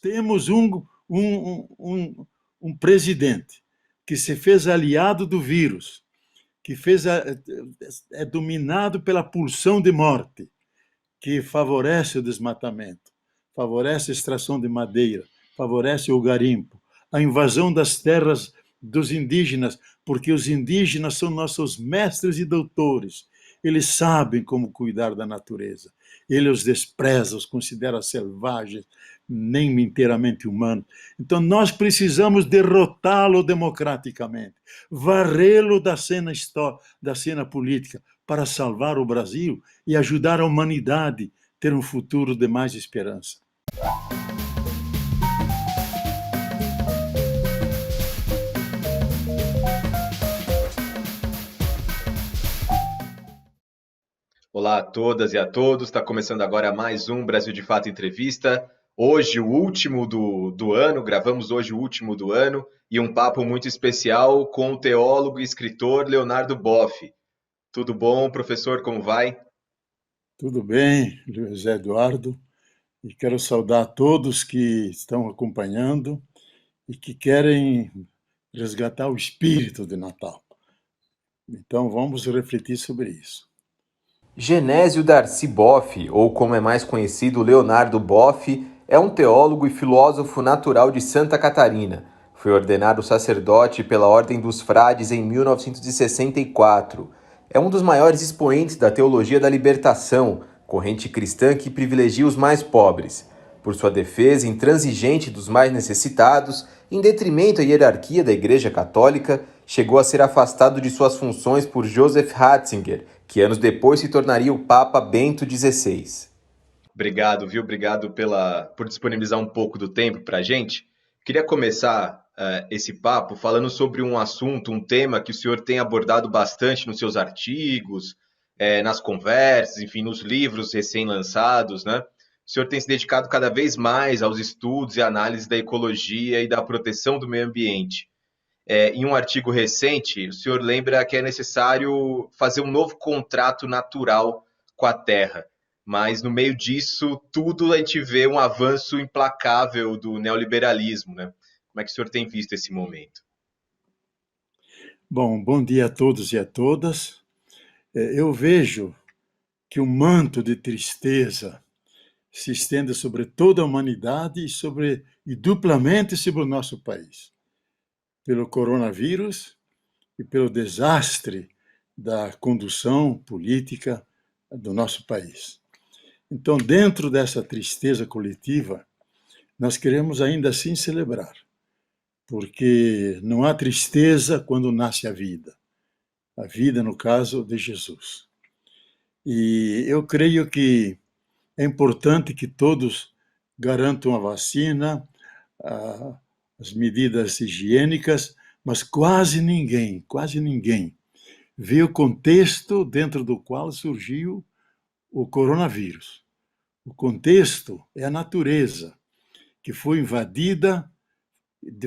temos um presidente que se fez aliado do vírus, que é dominado pela pulsão de morte, que favorece o desmatamento, favorece a extração de madeira, favorece o garimpo, a invasão das terras dos indígenas, porque os indígenas são nossos mestres e doutores. Eles sabem como cuidar da natureza. Ele os despreza, os considera selvagens, nem inteiramente humanos. Então, nós precisamos derrotá-lo democraticamente, varrê-lo da cena política, para salvar o Brasil e ajudar a humanidade a ter um futuro de mais esperança. Olá a todas e a todos, está começando agora mais um Brasil de Fato Entrevista. Hoje, o último do ano, gravamos hoje o último do ano, e um papo muito especial com o teólogo e escritor Leonardo Boff. Tudo bom, professor? Como vai? Tudo bem, José Eduardo, e quero saudar a todos que estão acompanhando e que querem resgatar o espírito de Natal. Então, vamos refletir sobre isso. Genésio Darcy Boff, ou como é mais conhecido, Leonardo Boff, é um teólogo e filósofo natural de Santa Catarina. Foi ordenado sacerdote pela Ordem dos Frades em 1964. É um dos maiores expoentes da teologia da libertação, corrente cristã que privilegia os mais pobres. Por sua defesa intransigente dos mais necessitados, em detrimento à hierarquia da Igreja Católica, chegou a ser afastado de suas funções por Joseph Ratzinger, que anos depois se tornaria o Papa Bento XVI. Obrigado, viu? Obrigado por disponibilizar um pouco do tempo para a gente. Queria começar esse papo falando sobre um assunto, um tema que o senhor tem abordado bastante nos seus artigos, nas conversas, enfim, nos livros recém-lançados, né? O senhor tem se dedicado cada vez mais aos estudos e análise da ecologia e da proteção do meio ambiente. Em um artigo recente, o senhor lembra que é necessário fazer um novo contrato natural com a Terra. Mas no meio disso, tudo a gente vê um avanço implacável do neoliberalismo, né? Como é que o senhor tem visto esse momento? Bom dia a todos e a todas. Eu vejo que o manto de tristeza se estende sobre toda a humanidade e duplamente sobre o nosso país, pelo coronavírus e pelo desastre da condução política do nosso país. Então, dentro dessa tristeza coletiva, nós queremos ainda assim celebrar, porque não há tristeza quando nasce a vida, no caso de Jesus. E eu creio que é importante que todos garantam a vacina, as medidas higiênicas, mas quase ninguém vê o contexto dentro do qual surgiu o coronavírus. O contexto é a natureza, que foi invadida,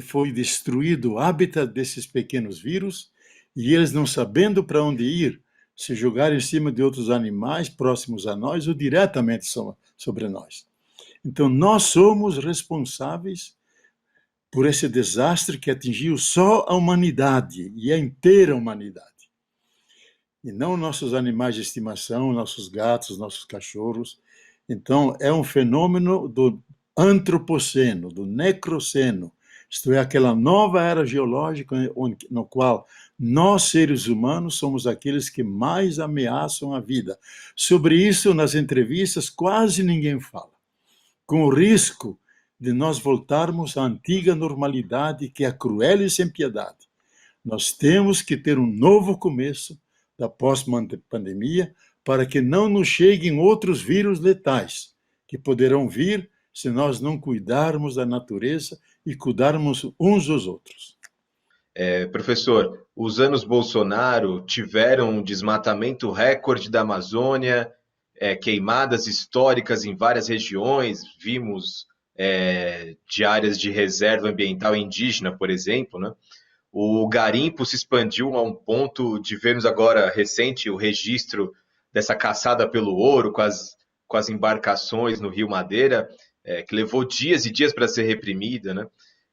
foi destruído o hábitat desses pequenos vírus, e eles, não sabendo para onde ir, se jogaram em cima de outros animais próximos a nós ou diretamente sobre nós. Então, nós somos responsáveis por esse desastre que atingiu só a humanidade, e a inteira humanidade. E não nossos animais de estimação, nossos gatos, nossos cachorros. Então, é um fenômeno do antropoceno, do necroceno, isto é, aquela nova era geológica no qual nós, seres humanos, somos aqueles que mais ameaçam a vida. Sobre isso, nas entrevistas, quase ninguém fala, com o risco de nós voltarmos à antiga normalidade, que é cruel e sem piedade. Nós temos que ter um novo começo da pós-pandemia para que não nos cheguem outros vírus letais, que poderão vir se nós não cuidarmos da natureza e cuidarmos uns dos outros. Professor, os anos Bolsonaro tiveram um desmatamento recorde da Amazônia, queimadas históricas em várias regiões, vimos de áreas de reserva ambiental indígena, por exemplo, né? O garimpo se expandiu a um ponto de vermos agora recente o registro dessa caçada pelo ouro com as embarcações no Rio Madeira. que levou dias e dias para ser reprimida, né?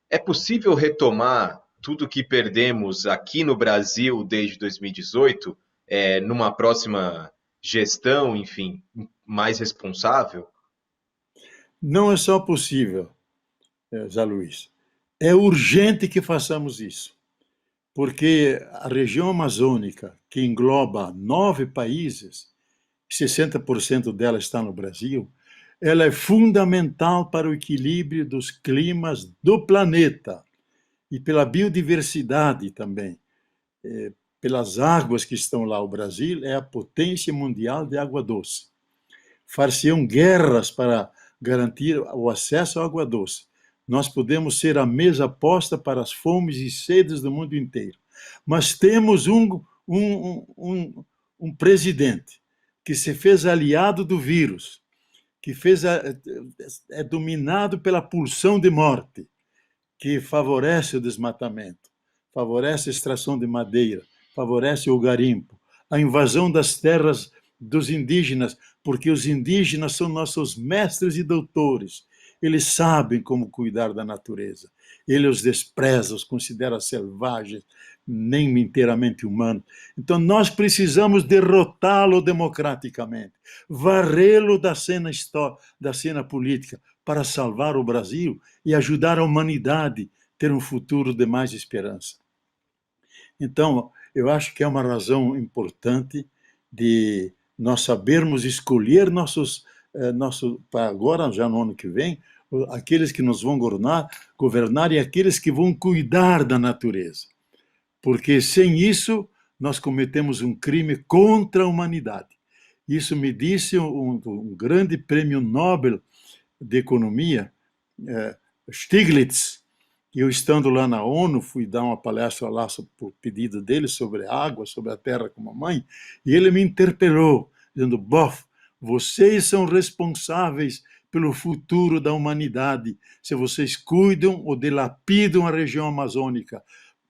É possível retomar tudo que perdemos aqui no Brasil desde 2018, numa próxima gestão, enfim, mais responsável? Não é só possível, Zé Luiz, é urgente que façamos isso, porque a região amazônica, que engloba 9 países, 60% dela está no Brasil, ela é fundamental para o equilíbrio dos climas do planeta e pela biodiversidade também, pelas águas que estão lá. O Brasil é a potência mundial de água doce. Far-se-ão guerras para garantir o acesso à água doce. Nós podemos ser a mesa posta para as fomes e sedes do mundo inteiro. Mas temos um presidente que se fez aliado do vírus, que é dominado pela pulsão de morte, que favorece o desmatamento, favorece a extração de madeira, favorece o garimpo, a invasão das terras dos indígenas, porque os indígenas são nossos mestres e doutores. Eles sabem como cuidar da natureza. Ele os despreza, os considera selvagens, nem inteiramente humanos. Então nós precisamos derrotá-lo democraticamente, varrê-lo da cena política, para salvar o Brasil e ajudar a humanidade a ter um futuro de mais esperança. Então, eu acho que é uma razão importante de nós sabermos escolher para agora, já no ano que vem, aqueles que nos vão governar e aqueles que vão cuidar da natureza. Porque sem isso, nós cometemos um crime contra a humanidade. Isso me disse um grande prêmio Nobel de Economia, Stiglitz. Eu, estando lá na ONU, fui dar uma palestra lá por pedido dele sobre água, sobre a terra como mãe, e ele me interpelou, dizendo: Boff, vocês são responsáveis pelo futuro da humanidade. Se vocês cuidam ou dilapidam a região amazônica,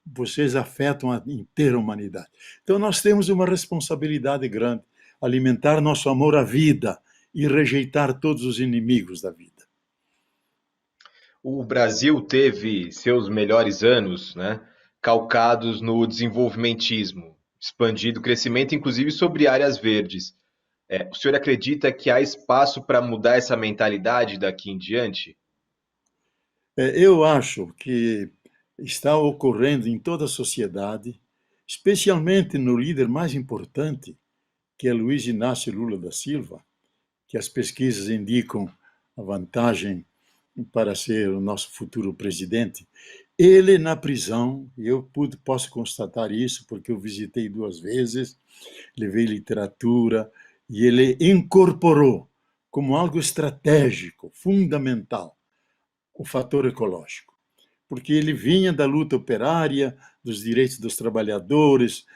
vocês afetam a inteira humanidade. Então nós temos uma responsabilidade grande, alimentar nosso amor à vida e rejeitar todos os inimigos da vida. O Brasil teve seus melhores anos, né, calcados no desenvolvimentismo, expandido crescimento, inclusive sobre áreas verdes. O senhor acredita que há espaço para mudar essa mentalidade daqui em diante? Eu acho que está ocorrendo em toda a sociedade, especialmente no líder mais importante, que é Luiz Inácio Lula da Silva, que as pesquisas indicam a vantagem para ser o nosso futuro presidente. Ele na prisão, eu posso constatar isso porque eu visitei 2 vezes, levei literatura, e ele incorporou como algo estratégico, fundamental, o fator ecológico. Porque ele vinha da luta operária, dos direitos dos trabalhadores,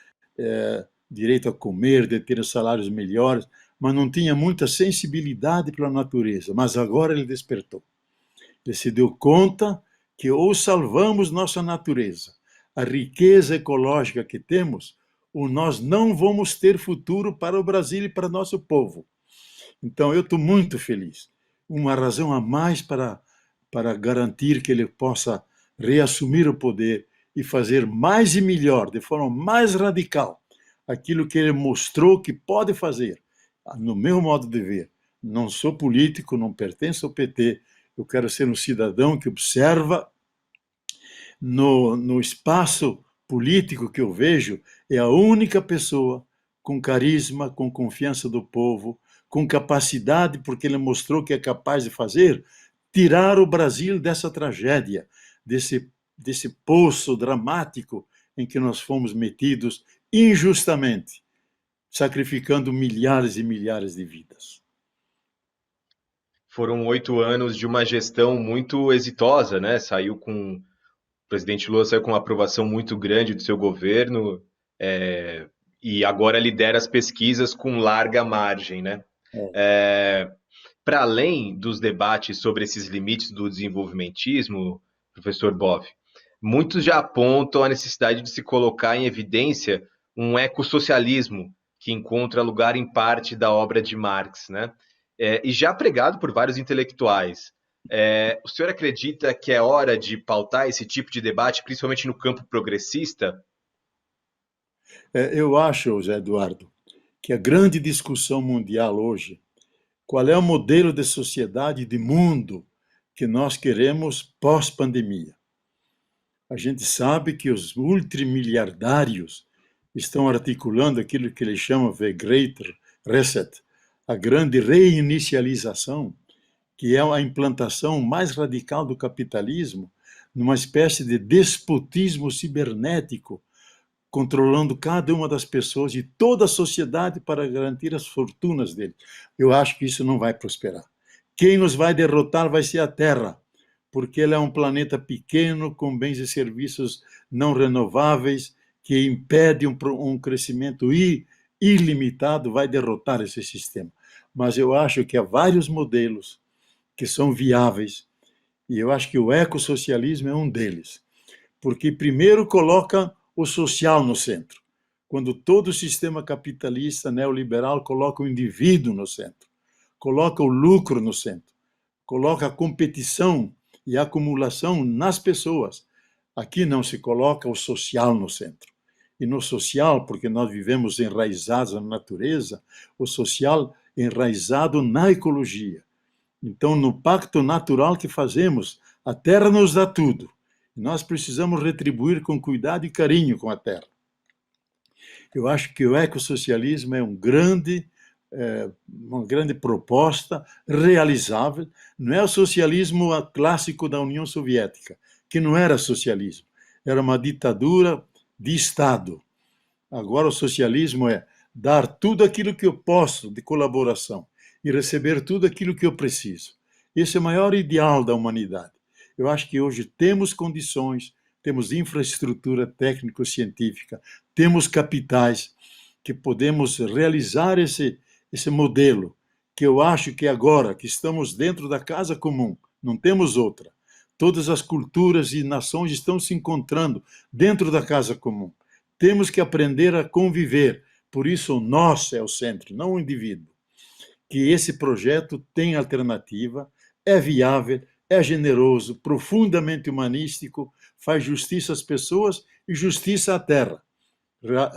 direito a comer, de ter salários melhores, mas não tinha muita sensibilidade pela natureza. Mas agora ele despertou. Ele se deu conta que ou salvamos nossa natureza, a riqueza ecológica que temos, ou nós não vamos ter futuro para o Brasil e para nosso povo. Então, eu estou muito feliz. Uma razão a mais para garantir que ele possa reassumir o poder e fazer mais e melhor, de forma mais radical, aquilo que ele mostrou que pode fazer, no meu modo de ver. Não sou político, não pertenço ao PT, eu quero ser um cidadão que observa no espaço político que eu vejo, é a única pessoa com carisma, com confiança do povo, com capacidade, porque ele mostrou que é capaz de fazer, tirar o Brasil dessa tragédia, desse poço dramático em que nós fomos metidos injustamente, sacrificando milhares e milhares de vidas. Foram 8 anos de uma gestão muito exitosa, né? O presidente Lula saiu com uma aprovação muito grande do seu governo, e agora lidera as pesquisas com larga margem, né? Para além dos debates sobre esses limites do desenvolvimentismo, professor Boff, muitos já apontam a necessidade de se colocar em evidência um ecossocialismo que encontra lugar em parte da obra de Marx, né? E já pregado por vários intelectuais. O senhor acredita que é hora de pautar esse tipo de debate, principalmente no campo progressista? Eu acho, José Eduardo, que a grande discussão mundial hoje, qual é o modelo de sociedade e de mundo que nós queremos pós-pandemia? A gente sabe que os ultramiliardários estão articulando aquilo que eles chamam de Great Reset, a grande reinicialização, que é a implantação mais radical do capitalismo, numa espécie de despotismo cibernético, controlando cada uma das pessoas e toda a sociedade para garantir as fortunas dele. Eu acho que isso não vai prosperar. Quem nos vai derrotar vai ser a Terra, porque ele é um planeta pequeno, com bens e serviços não renováveis, que impede um crescimento ilimitado, vai derrotar esse sistema. Mas eu acho que há vários modelos que são viáveis, e eu acho que o ecossocialismo é um deles, porque primeiro coloca o social no centro, quando todo o sistema capitalista neoliberal coloca o indivíduo no centro, coloca o lucro no centro, coloca a competição e a acumulação nas pessoas. Aqui não se coloca o social no centro. E no social, porque nós vivemos enraizados na natureza, o social enraizado na ecologia. Então, no pacto natural que fazemos, a terra nos dá tudo. Nós precisamos retribuir com cuidado e carinho com a terra. Eu acho que o ecossocialismo é uma grande proposta realizável. Não é o socialismo clássico da União Soviética, que não era socialismo, era uma ditadura de Estado. Agora o socialismo é dar tudo aquilo que eu posso de colaboração e receber tudo aquilo que eu preciso. Esse é o maior ideal da humanidade. Eu acho que hoje temos condições, temos infraestrutura técnico-científica, temos capitais que podemos realizar esse modelo, que eu acho que agora que estamos dentro da casa comum, não temos outra. Todas as culturas e nações estão se encontrando dentro da casa comum. Temos que aprender a conviver. Por isso, o nós é o centro, não o indivíduo. Que esse projeto tem alternativa, é viável, é generoso, profundamente humanístico, faz justiça às pessoas e justiça à terra.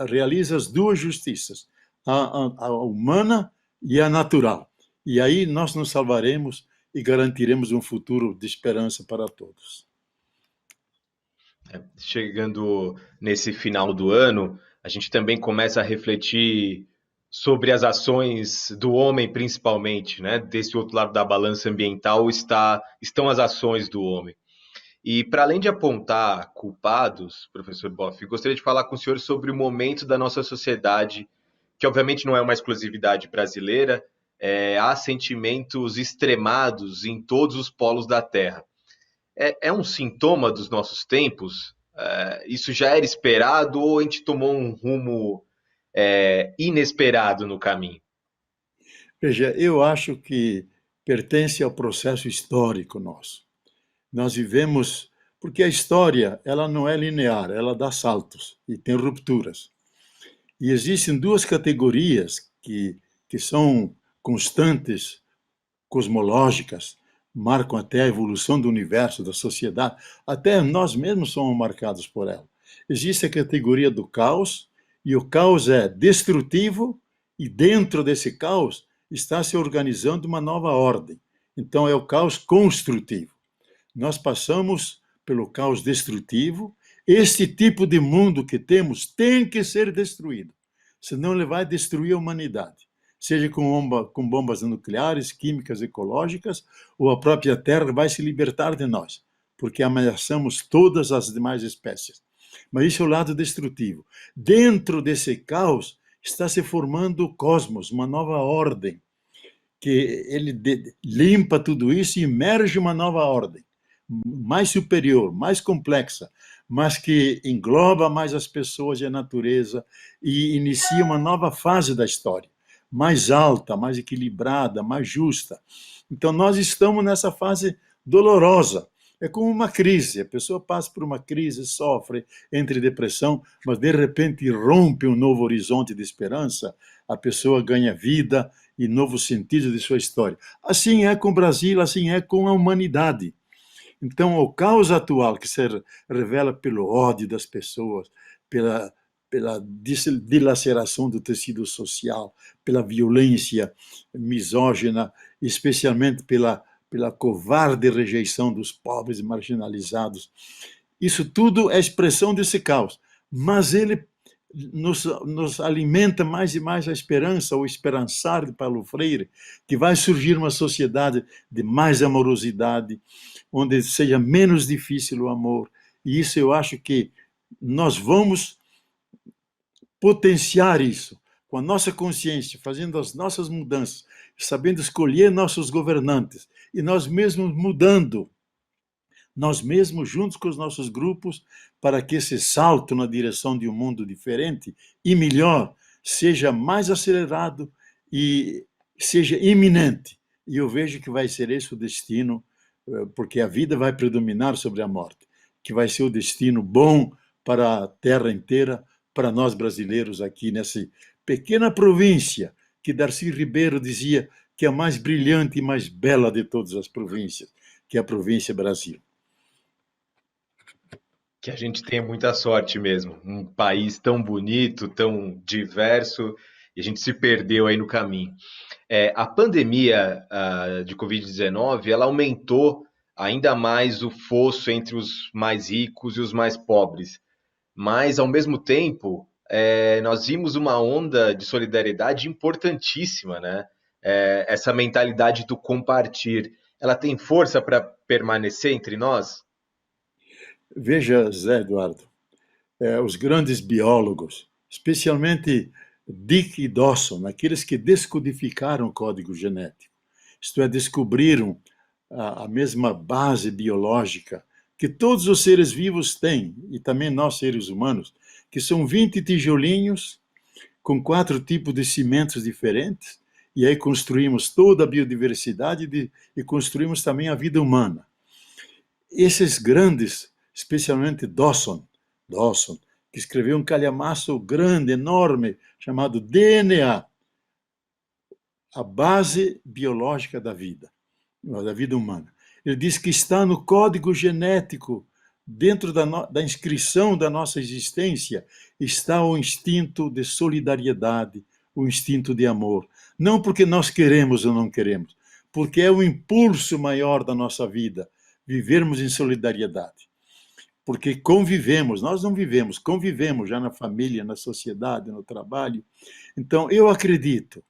Realiza as duas justiças, a humana e a natural. E aí nós nos salvaremos e garantiremos um futuro de esperança para todos. Chegando nesse final do ano, a gente também começa a refletir sobre as ações do homem, principalmente, né? Desse outro lado da balança ambiental estão as ações do homem. E para além de apontar culpados, professor Boff, gostaria de falar com o senhor sobre o momento da nossa sociedade, que obviamente não é uma exclusividade brasileira, há sentimentos extremados em todos os polos da Terra. É um sintoma dos nossos tempos? Isso já era esperado ou a gente tomou um rumo inesperado no caminho? Veja, eu acho que pertence ao processo histórico nosso. Nós vivemos, porque a história ela não é linear, ela dá saltos e tem rupturas. E existem duas categorias que são constantes, cosmológicas, marcam até a evolução do universo, da sociedade, até nós mesmos somos marcados por ela. Existe a categoria do caos, e o caos é destrutivo, e dentro desse caos está se organizando uma nova ordem. Então é o caos construtivo. Nós passamos pelo caos destrutivo. Este tipo de mundo que temos tem que ser destruído, senão ele vai destruir a humanidade, seja com bombas nucleares, químicas, ecológicas, ou a própria Terra vai se libertar de nós, porque ameaçamos todas as demais espécies. Mas isso é o lado destrutivo. Dentro desse caos está se formando o cosmos, uma nova ordem, que ele limpa tudo isso e emerge uma nova ordem, mais superior, mais complexa, mas que engloba mais as pessoas e a natureza e inicia uma nova fase da história, mais alta, mais equilibrada, mais justa. Então, nós estamos nessa fase dolorosa. É como uma crise. A pessoa passa por uma crise, sofre, entra em depressão, mas de repente rompe um novo horizonte de esperança, a pessoa ganha vida e novo sentido de sua história. Assim é com o Brasil, assim é com a humanidade. Então, o caos atual, que se revela pelo ódio das pessoas, pela dilaceração do tecido social, pela violência misógina, especialmente pela covarde rejeição dos pobres e marginalizados. Isso tudo é expressão desse caos, mas ele nos alimenta mais e mais a esperança, o esperançar de Paulo Freire, que vai surgir uma sociedade de mais amorosidade, onde seja menos difícil o amor. E isso eu acho que nós vamos potenciar isso com a nossa consciência, fazendo as nossas mudanças, sabendo escolher nossos governantes, e nós mesmos mudando, nós mesmos juntos com os nossos grupos, para que esse salto na direção de um mundo diferente e melhor seja mais acelerado e seja iminente. E eu vejo que vai ser esse o destino, porque a vida vai predominar sobre a morte, que vai ser o destino bom para a terra inteira, para nós brasileiros aqui nessa pequena província que Darcy Ribeiro dizia que é a mais brilhante e mais bela de todas as províncias, que é a província Brasil. Que a gente tenha muita sorte mesmo. Um país tão bonito, tão diverso, e a gente se perdeu aí no caminho. A pandemia de Covid-19, ela aumentou ainda mais o fosso entre os mais ricos e os mais pobres. Mas, ao mesmo tempo, nós vimos uma onda de solidariedade importantíssima, né? Essa mentalidade do compartilhar, ela tem força para permanecer entre nós? Veja, Zé Eduardo, os grandes biólogos, especialmente Dick e Dawson, aqueles que descodificaram o código genético, isto é, descobriram a mesma base biológica que todos os seres vivos têm, e também nós seres humanos, que são 20 tijolinhos com 4 tipos de cimentos diferentes, e aí construímos toda a biodiversidade e construímos também a vida humana. Esses grandes, especialmente Dawson, que escreveu um calhamaço grande, enorme, chamado DNA, a base biológica da vida humana. Ele diz que está no código genético, dentro da inscrição da nossa existência, está o instinto de solidariedade, o instinto de amor. Não porque nós queremos ou não queremos, porque é o impulso maior da nossa vida, vivermos em solidariedade. Porque convivemos, nós não vivemos, convivemos já na família, na sociedade, no trabalho. Então, eu acredito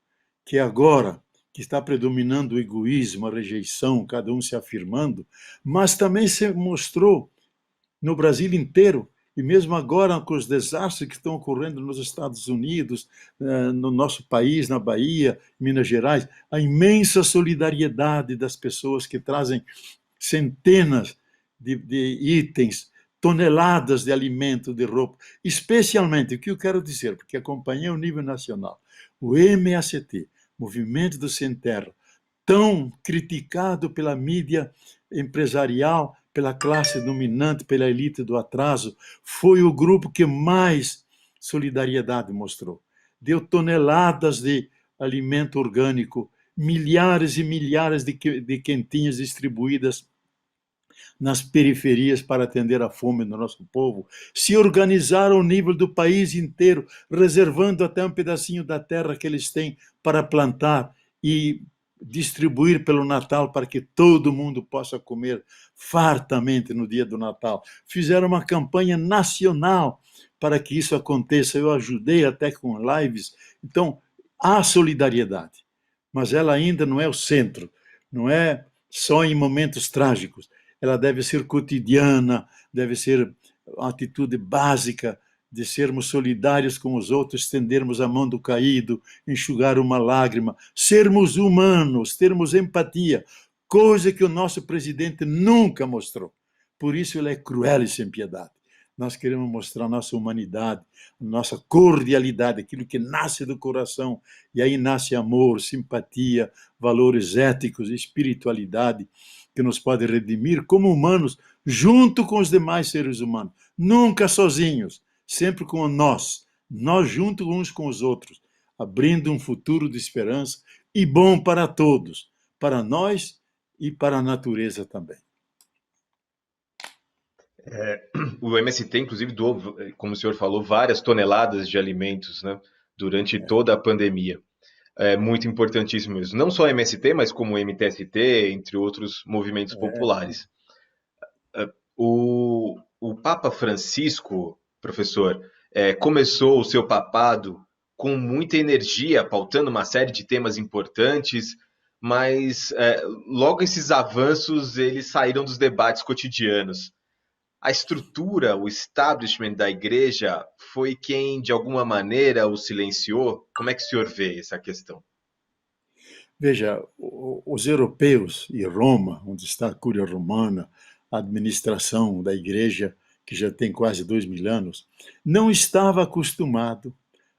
que agora que está predominando o egoísmo, a rejeição, cada um se afirmando, mas também se mostrou no Brasil inteiro, e mesmo agora com os desastres que estão ocorrendo nos Estados Unidos, no nosso país, na Bahia, Minas Gerais, a imensa solidariedade das pessoas que trazem centenas de itens, toneladas de alimento, de roupa, especialmente, o que eu quero dizer, porque acompanhei o nível nacional, o MACT, Movimento do Sem Terra, tão criticado pela mídia empresarial, pela classe dominante, pela elite do atraso, foi o grupo que mais solidariedade mostrou. Deu toneladas de alimento orgânico, milhares e milhares de quentinhas distribuídas nas periferias para atender a fome do nosso povo, se organizaram ao nível do país inteiro, reservando até um pedacinho da terra que eles têm para plantar e distribuir pelo Natal para que todo mundo possa comer fartamente no dia do Natal. Fizeram uma campanha nacional para que isso aconteça. Eu ajudei até com lives. Então, há solidariedade, mas ela ainda não é o centro, não é só em momentos trágicos. Ela deve ser cotidiana, deve ser uma atitude básica de sermos solidários com os outros, estendermos a mão do caído, enxugar uma lágrima, sermos humanos, termos empatia, coisa que o nosso presidente nunca mostrou. Por isso ele é cruel e sem piedade. Nós queremos mostrar nossa humanidade, nossa cordialidade, aquilo que nasce do coração, e aí nasce amor, simpatia, valores éticos, espiritualidade, que nos pode redimir como humanos, junto com os demais seres humanos, nunca sozinhos, sempre com nós junto uns com os outros, abrindo um futuro de esperança, e bom para todos, para nós e para a natureza também. O MST, inclusive, doou, como o senhor falou, várias toneladas de alimentos, né, durante toda a pandemia. É muito importantíssimo isso. Não só o MST, mas como o MTST, entre outros movimentos populares. O Papa Francisco, professor, começou o seu papado com muita energia, pautando uma série de temas importantes, mas logo esses avanços eles saíram dos debates cotidianos. A estrutura, o establishment da igreja foi quem, de alguma maneira, o silenciou? Como é que o senhor vê essa questão? Veja, os europeus e Roma, onde está a Cúria Romana, a administração da igreja, que já tem quase 2000 anos, não estava acostumado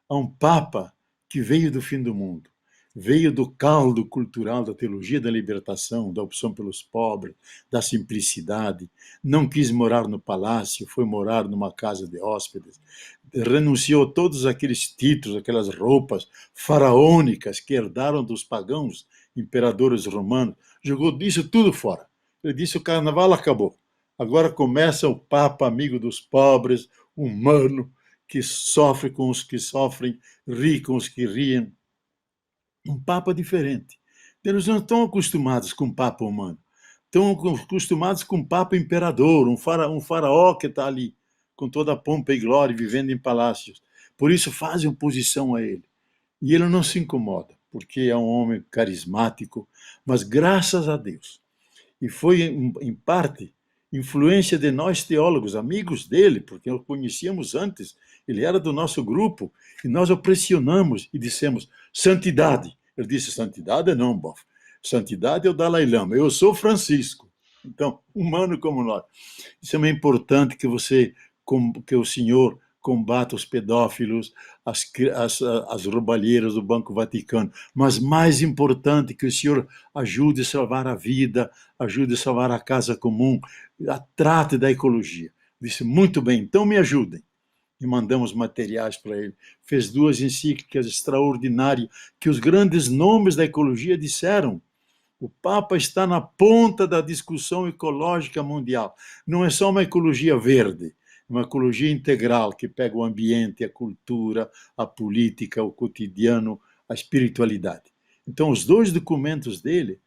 a um papa que veio do fim do mundo, veio do caldo cultural da teologia da libertação, da opção pelos pobres, da simplicidade, não quis morar no palácio, foi morar numa casa de hóspedes, renunciou a todos aqueles títulos, aquelas roupas faraônicas que herdaram dos pagãos, imperadores romanos, jogou disso tudo fora. Ele disse: o carnaval acabou. Agora começa o Papa amigo dos pobres, humano, que sofre com os que sofrem, ri com os que riem. Um Papa diferente. Eles não estão acostumados com o Papa humano. Estão acostumados com o Papa imperador, um faraó que está ali, com toda a pompa e glória, vivendo em palácios. Por isso fazem oposição a ele. E ele não se incomoda, porque é um homem carismático, mas graças a Deus. E foi, em parte, influência de nós teólogos, amigos dele, porque o conhecíamos antes, ele era do nosso grupo, e nós o pressionamos e dissemos: santidade. Ele disse: santidade não, bof. Santidade é o Dalai Lama, eu sou Francisco. Então, humano como nós. Isso é importante que que o senhor combata os pedófilos, as roubalheiras do Banco Vaticano, mas mais importante que o senhor ajude a salvar a vida, ajude a salvar a casa comum, trate da ecologia. Disse: muito bem, então me ajudem. E mandamos materiais para ele. Fez 2 encíclicas extraordinárias que os grandes nomes da ecologia disseram. O Papa está na ponta da discussão ecológica mundial. Não é só uma ecologia verde, é uma ecologia integral que pega o ambiente, a cultura, a política, o cotidiano, a espiritualidade. Então, os 2 documentos dele,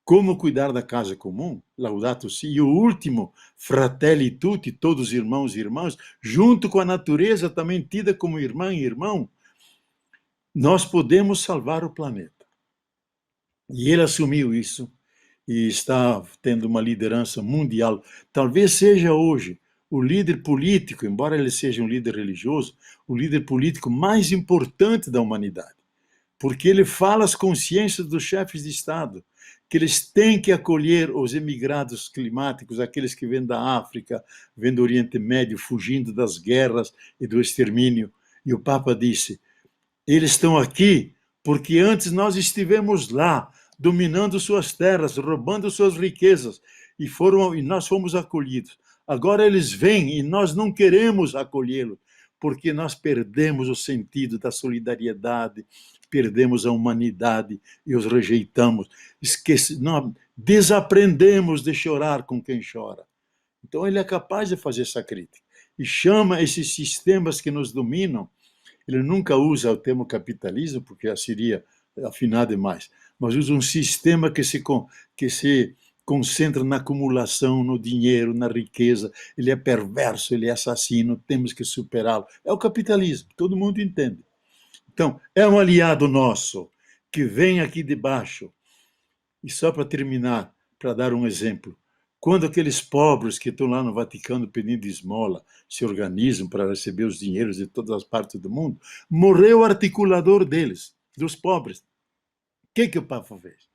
Como Cuidar da Casa Comum, Laudato Si, e o último, Fratelli Tutti, Todos Irmãos e Irmãs, junto com a natureza também tida como irmã e irmão, nós podemos salvar o planeta. E ele assumiu isso e está tendo uma liderança mundial. Talvez seja hoje o líder político, embora ele seja um líder religioso, o líder político mais importante da humanidade. Porque ele fala as consciências dos chefes de Estado, que eles têm que acolher os emigrados climáticos, aqueles que vêm da África, vêm do Oriente Médio, fugindo das guerras e do extermínio. E o Papa disse: eles estão aqui porque antes nós estivemos lá, dominando suas terras, roubando suas riquezas, e nós fomos acolhidos. Agora eles vêm e nós não queremos acolhê-los, porque nós perdemos o sentido da solidariedade, perdemos a humanidade e os rejeitamos. Nós desaprendemos de chorar com quem chora. Então ele é capaz de fazer essa crítica. E chama esses sistemas que nos dominam. Ele nunca usa o termo capitalismo, porque seria afinar demais, mas usa um sistema que se concentra na acumulação, no dinheiro, na riqueza. Ele é perverso, ele é assassino, temos que superá-lo. É o capitalismo, todo mundo entende. Então, é um aliado nosso que vem aqui de baixo. E só para terminar, para dar um exemplo, quando aqueles pobres que estão lá no Vaticano pedindo esmola se organizam para receber os dinheiros de todas as partes do mundo, morreu o articulador deles, dos pobres. O que o Papa fez?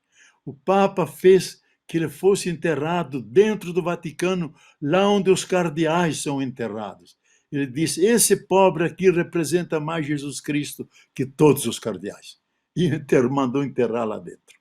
O Papa fez que ele fosse enterrado dentro do Vaticano, lá onde os cardeais são enterrados. Ele disse: esse pobre aqui representa mais Jesus Cristo que todos os cardeais. E mandou enterrar lá dentro.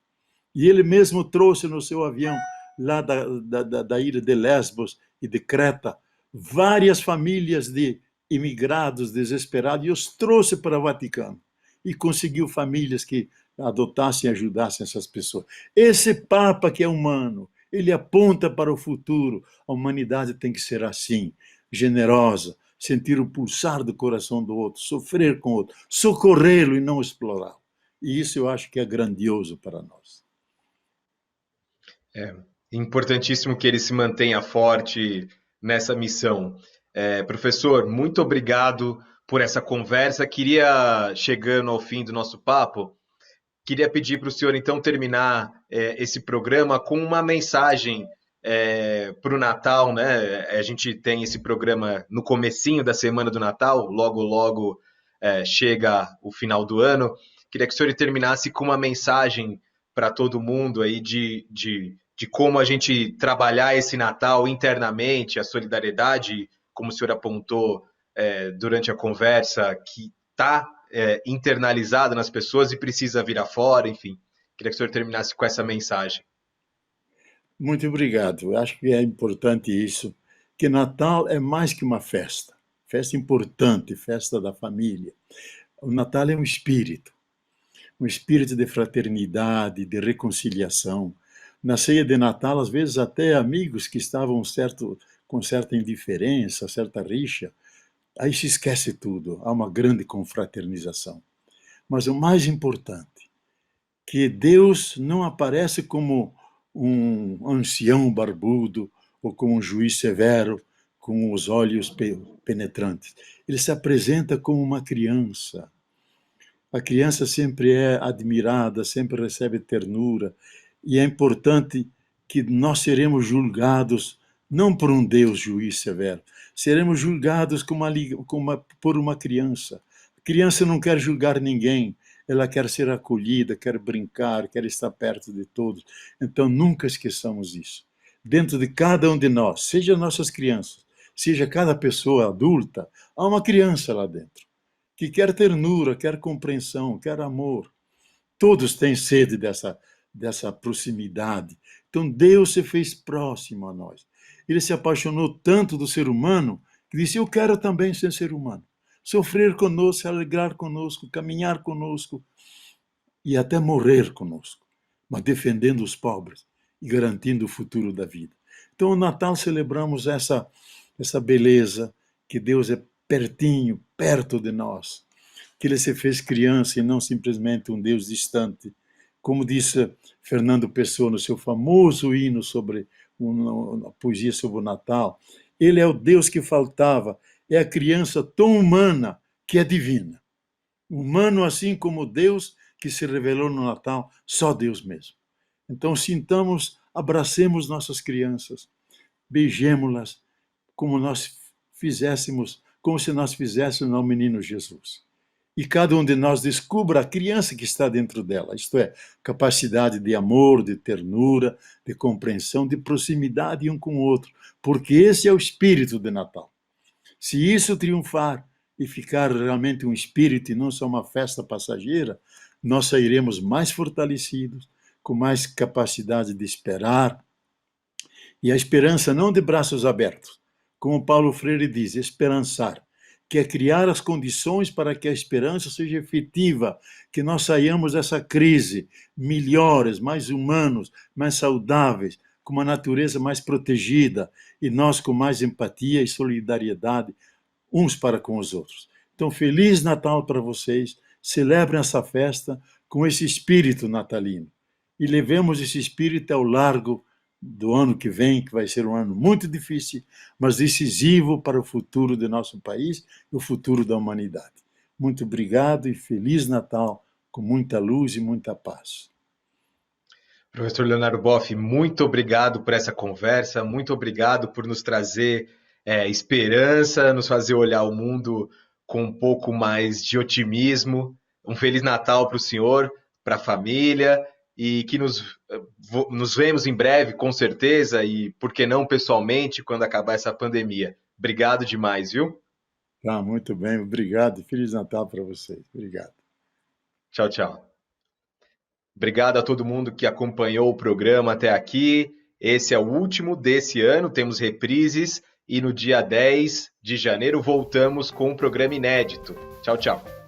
E ele mesmo trouxe no seu avião, lá da ilha de Lesbos e de Creta, várias famílias de imigrados desesperados, e os trouxe para o Vaticano. E conseguiu famílias que adotassem e ajudassem essas pessoas. Esse Papa que é humano, ele aponta para o futuro. A humanidade tem que ser assim, generosa, sentir o pulsar do coração do outro, sofrer com o outro, socorrê-lo e não explorá-lo. E isso eu acho que é grandioso para nós. É importantíssimo que ele se mantenha forte nessa missão. Professor, muito obrigado por essa conversa. Chegando ao fim do nosso papo, queria pedir para o senhor, então, terminar esse programa com uma mensagem para o Natal, né? A gente tem esse programa no comecinho da semana do Natal, logo, logo chega o final do ano. Queria que o senhor terminasse com uma mensagem para todo mundo aí de como a gente trabalhar esse Natal internamente, a solidariedade, como o senhor apontou durante a conversa, que está internalizada nas pessoas e precisa vir afora, enfim. Queria que o senhor terminasse com essa mensagem. Muito obrigado. Eu acho que é importante isso, que Natal é mais que uma festa. Festa importante, festa da família. O Natal é um espírito de fraternidade, de reconciliação. Na ceia de Natal, às vezes até amigos que estavam com certa indiferença, certa rixa, aí se esquece tudo, há uma grande confraternização. Mas o mais importante, que Deus não aparece como um ancião barbudo ou como um juiz severo com os olhos penetrantes. Ele se apresenta como uma criança. A criança sempre é admirada, sempre recebe ternura, e é importante que nós seremos julgados não por um Deus juiz severo, seremos julgados por uma criança. A criança não quer julgar ninguém, ela quer ser acolhida, quer brincar, quer estar perto de todos. Então, nunca esqueçamos isso. Dentro de cada um de nós, seja nossas crianças, seja cada pessoa adulta, há uma criança lá dentro, que quer ternura, quer compreensão, quer amor. Todos têm sede dessa proximidade. Então, Deus se fez próximo a nós. Ele se apaixonou tanto do ser humano que disse: eu quero também ser humano. Sofrer conosco, se alegrar conosco, caminhar conosco e até morrer conosco, mas defendendo os pobres e garantindo o futuro da vida. Então, no Natal celebramos essa beleza, que Deus é pertinho, perto de nós, que ele se fez criança e não simplesmente um Deus distante. Como disse Fernando Pessoa no seu famoso hino sobre a poesia sobre o Natal, ele é o Deus que faltava, é a criança tão humana que é divina. Humano assim como Deus que se revelou no Natal, só Deus mesmo. Então sintamos, abracemos nossas crianças, beijemos-las como se nós fizéssemos ao menino Jesus. E cada um de nós descubra a criança que está dentro dela, isto é, capacidade de amor, de ternura, de compreensão, de proximidade um com o outro, porque esse é o espírito de Natal. Se isso triunfar e ficar realmente um espírito e não só uma festa passageira, nós sairemos mais fortalecidos, com mais capacidade de esperar, e a esperança não de braços abertos, como Paulo Freire diz, esperançar, que é criar as condições para que a esperança seja efetiva, que nós saiamos dessa crise melhores, mais humanos, mais saudáveis, com uma natureza mais protegida, e nós com mais empatia e solidariedade uns para com os outros. Então, Feliz Natal para vocês, celebrem essa festa com esse espírito natalino, e levemos esse espírito ao largo do ano que vem, que vai ser um ano muito difícil, mas decisivo para o futuro do nosso país e o futuro da humanidade. Muito obrigado e Feliz Natal, com muita luz e muita paz. Professor Leonardo Boff, muito obrigado por essa conversa, muito obrigado por nos trazer esperança, nos fazer olhar o mundo com um pouco mais de otimismo. Um Feliz Natal para o senhor, para a família, e que nos vemos em breve, com certeza, e por que não pessoalmente, quando acabar essa pandemia. Obrigado demais, viu? Tá, muito bem, obrigado. Feliz Natal para vocês. Obrigado. Tchau, tchau. Obrigado a todo mundo que acompanhou o programa até aqui. Esse é o último desse ano, temos reprises, e no dia 10 de janeiro voltamos com um programa inédito. Tchau, tchau.